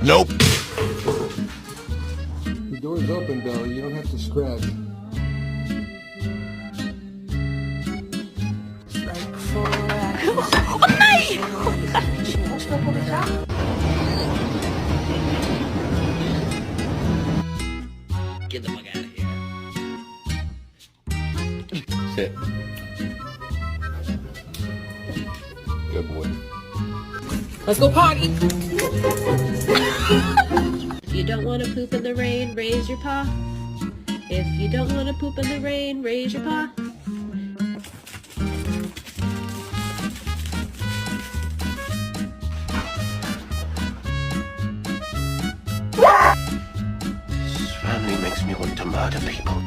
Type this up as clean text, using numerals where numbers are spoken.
Nope. The door's open, Billy. You don't have to scratch. Oh nee! Get the fuck out of here. Sit. Good boy. Let's go party! If you don't want to poop in the rain, raise your paw. If you don't want to poop in the rain, raise your paw. This family makes me want to murder people.